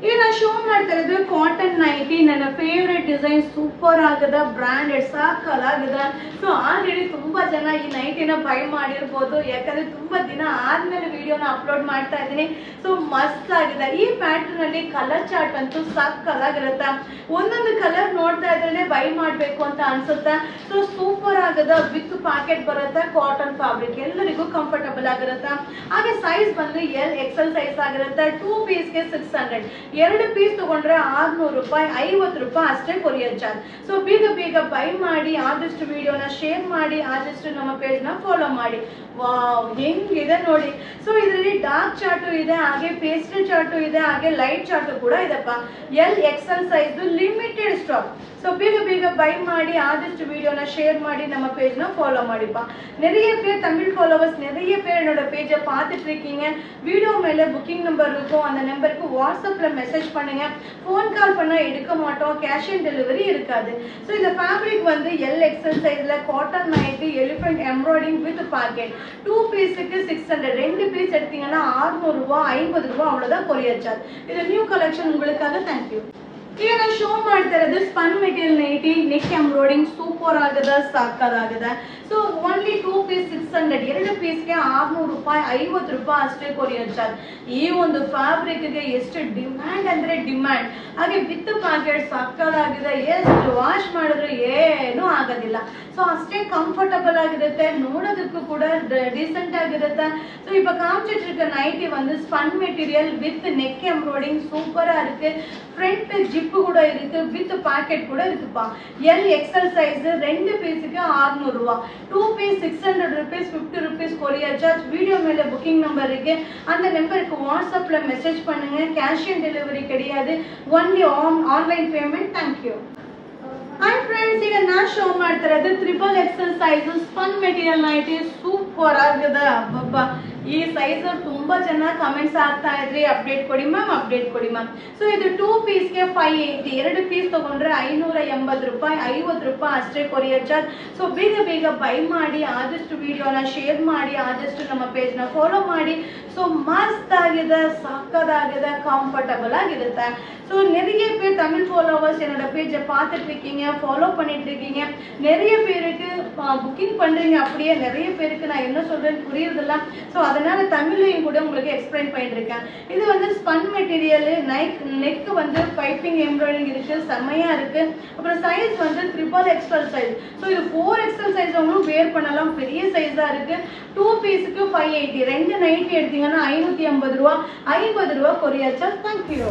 ಈಗ ನಾನು ಶೋ ಮಾಡ್ತಾ ಇರೋದು ಕಾಟನ್ ನೈಟಿ. ನನ್ನ ಫೇವ್ರೆಟ್ ಡಿಸೈನ್, ಸೂಪರ್ ಆಗದ, ಬ್ರ್ಯಾಂಡೆಡ್, ಸಾಕಲಾಗದ. ಸೊ ಆಲ್ರೆಡಿ ತುಂಬಾ ಜನ ಈ ನೈಟಿನ ಬೈ ಮಾಡಿರ್ಬೋದು, ಯಾಕಂದ್ರೆ ತುಂಬಾ ದಿನ ಆದ್ಮೇಲೆ ವಿಡಿಯೋನ ಅಪ್ಲೋಡ್ ಮಾಡ್ತಾ ಇದ್ದೀನಿ. ಸೊ ಮಸ್ತ್ ಆಗಿದೆ. ಈ ಪ್ಯಾಟರ್ನ್ ಅಲ್ಲಿ ಕಲರ್ ಚಾರ್ಟ್ ಅಂತೂ ಸಾಕಲಾಗಿರುತ್ತೆ. ಒಂದೊಂದು ಕಲರ್ ನೋಡ್ತಾ ಇದ್ರೆ ಬೈ ಮಾಡಬೇಕು ಅಂತ ಅನ್ಸುತ್ತೆ. ಸೊ ಸೂಪರ್ ಆಗದ, ವಿತ್ ಪ್ಯಾಕೆಟ್ ಬರುತ್ತೆ, ಕಾಟನ್ ಫ್ಯಾಬ್ರಿಕ್, ಎಲ್ಲರಿಗೂ ಕಂಫರ್ಟಬಲ್ ಆಗಿರುತ್ತೆ. ಹಾಗೆ ಸೈಜ್ ಬಂದು ಎಲ್ ಎಕ್ಸೆಲ್ ಸೈಜ್ ಆಗಿರುತ್ತೆ. 2 ಪೀಸ್ಗೆ 600, 2 ಪೀಸ್ ತಗೊಂಡ್ರೆ 600 ರೂಪಾಯಿ, 50 ರೂಪಾಯಿ ಅಷ್ಟೇ ಕೊರಿಯರ್ ಚಾರ್ಜ್. ಸೊ ಬೇಗ ಬೈ ಮಾಡಿ, ಆದಷ್ಟು ವಿಡಿಯೋನ ಶೇರ್ ಮಾಡಿ, ಆದಷ್ಟು ನಮ್ಮ ಪೇಜ್ನ ಫಾಲೋ ಮಾಡಿ. ವಾವ್, ಹೆಂಗಿದೆ ನೋಡಿ. ಸೊ ಇದರಲ್ಲಿ ಡಾರ್ಕ್ ಚಾರ್ಟು ಇದೆ, ಹಾಗೆ ಪೇಸ್ಟಲ್ ಚಾರ್ಟು ಇದೆ, ಹಾಗೆ ಲೈಟ್ ಚಾರ್ಟು ಕೂಡ ಇದೆಪ್ಪ. L XL size limited stock. So ಬೇಗ ಬೈ ಮಾಡಿ, ಆದಷ್ಟು ವಿಡಿಯೋನ ಶೇರ್ ಮಾಡಿ, நம்ம பேஜ்னா ஃபாலோ ಮಾಡಿப்பா. நிறைய பேர் தமிழ் ஃபாலோவர்ஸ் நிறைய பேர் என்னோட பேஜை பார்த்துட்டு இருக்கீங்க. வீடியோ மேலே புக்கிங் நம்பர் இருக்கும், அந்த நம்பருக்கு வாட்ஸ்அப்ல மெசேஜ் பண்ணுங்க. ஃபோன் கால் பண்ணா எடுக்க மாட்டோம், கேஷ் ஆன் டெலிவரி இருக்காது. ஸோ இந்த ஃபேப்ரிக் வந்து எல் எக்ஸல் சைஸ்ல cotton nighty, elephant embroidering with pocket. 2 பீஸுக்கு 600, 2 பீஸ் எடுத்தீங்கன்னா 600 ரூபாய், 50 ரூபாய், அவ்வளோதான் கொரியர் சார்ஜ். இது நியூ கலெக்ஷன் உங்களுக்காக. தேங்க்யூ. ಈಗ ನಾನು ಶೋ ಮಾಡ್ತಾ ಇರೋದು spun material nighty, neck embroidering super ಆಗದ, ಸಾಕಾಗದ. ಸೊ ಓನ್ಲಿ 2 ಪೀಸ್ 600, 2 ಪೀಸ್ಗೆ 600 ರೂಪಾಯಿ, 50 ರೂಪಾಯಿ ಅಷ್ಟೇ ಕೊರಿಯರ್ ಚಾರ್ಜ್. ಈ ಒಂದು ಫ್ಯಾಬ್ರಿಕ್ಗೆ ಎಷ್ಟು ಡಿಮ್ಯಾಂಡ್ ಅಂದ್ರೆ ಡಿಮ್ಯಾಂಡ್. ಹಾಗೆ ವಿತ್ ಪ್ಯಾಕೆಟ್ ಸಾಕಾಗಿದೆ, ಎಷ್ಟು ವಾಶ್ ಮಾಡಿದ್ರು ಏನೂ ಆಗೋದಿಲ್ಲ. ಸೊ ಅಷ್ಟೇ ಕಂಫರ್ಟಬಲ್ ಆಗಿರುತ್ತೆ, ನೋಡೋದಕ್ಕೂ ಕೂಡ ಡೀಸೆಂಟ್ ಆಗಿರುತ್ತೆ. ஸோ இப்போ காமிச்சிட்டு இருக்க நைட்டி வந்து spun material with neck embroidering சூப்பராக இருக்கு. ஃப்ரண்ட் ஜிப்பு கூட இருக்கு, வித் பாக்கெட் கூட இருக்குப்பா. எல் எக்ஸல் சைஸ், 2 பீஸுக்கு 600 ரூபா, 2 piece 600 rupees, 50 rupees courier charge. Video மேலே புக்கிங் நம்பர் இருக்கு, அந்த நம்பருக்கு வாட்ஸ்அப்பில் மெசேஜ் பண்ணுங்க. கேஷ் ஆன் டெலிவரி கிடையாது, only online payment. Thank you. Hi friends, ಈಗ ನಾ ಶೋ ಮಾಡ್ತಾ ಇರೋದು 3XL XL size spun material nighty. Super ಆಗಿದೆ ಅಬ್ಬಬ್ಬ. ಈ ಸೈಜ್ ತುಂಬಾ ಜನ ಕಮೆಂಟ್ಸ್ ಆಗ್ತಾ ಇದ್ರಿ, ಅಪ್ಡೇಟ್ ಕೊಡಿ ಮ್ಯಾಮ್, ಅಪ್ಡೇಟ್ ಕೊಡಿ ಮ್ಯಾಮ್. ಸೊ ಇದು 2 ಪೀಸ್ಗೆ 580, 2 ಪೀಸ್ ತಗೊಂಡ್ರೆ 580 ರೂಪಾಯಿ, 50 ರೂಪಾಯಿ ಅಷ್ಟೇ ಕೊರಿಯರ್ ಚಾರ್ಜ್. ಸೊ ಬೇಗ ಬೈ ಮಾಡಿ, ಆದಷ್ಟು ವಿಡಿಯೋನ ಶೇರ್ ಮಾಡಿ, ಆದಷ್ಟು ನಮ್ಮ ಪೇಜ್ನ ಫಾಲೋ ಮಾಡಿ. ஸோ மஸ்த் ஆகுது, சாக்கதாகுது, கம்ஃபர்டபுள் ஆகிடுது. ஸோ நிறைய பேர் தமிழ் ஃபாலோவர்ஸ் என்னோட பேஜை பார்த்துட்டு இருக்கீங்க, ஃபாலோ பண்ணிட்டு இருக்கீங்க. நிறைய பேருக்கு புக்கிங் பண்ணுறீங்க, அப்படியே நிறைய பேருக்கு நான் என்ன சொல்கிறேன்னு புரியுறதில்ல. ஸோ அதனால் தமிழ்லையும் கூட உங்களுக்கு எக்ஸ்பிளைன் பண்ணிட்டுருக்கேன். இது வந்து ஸ்பன் மெட்டீரியல், நெக்கு வந்து பைப்பிங் எம்ப்ராய்டிங் இருக்குது, செம்மையாக இருக்குது. அப்புறம் சைஸ் வந்து XXL சைஸ். ஸோ இது 4XL சைஸ் அவங்களும் வேர் பண்ணலாம், பெரிய சைஸாக இருக்குது. 2 பீஸுக்கு 580, 2 நைட்டி எடுத்தீங்கன்னா 580 ரூபா, 50 ரூபா கொரியர் சார்ஜ். தேங்க்யூ.